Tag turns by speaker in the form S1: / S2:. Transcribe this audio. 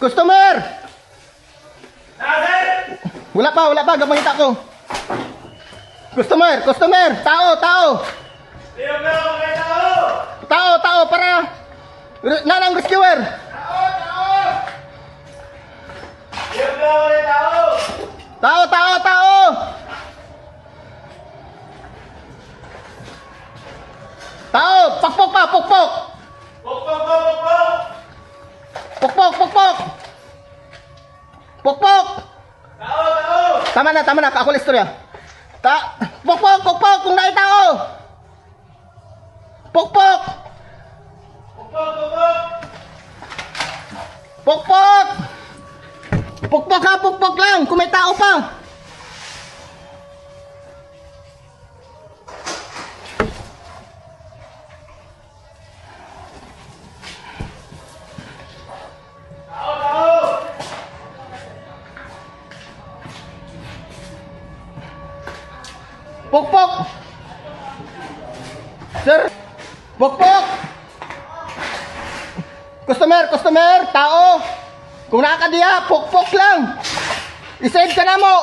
S1: Customer! Wala pa, gamangita ko. Customer, tao. Tao, para nanang rescuer. Tao. Tao, pakpok. Pokpok. Tama na, ako istorya. Pokpok, kung naay tao. Pokpok. Pokpok lang, kung may tao pa. Pokpok. Sir, pokpok. Customer, tao. Kung nakakadiya, pokpok lang. I-save ka na mo.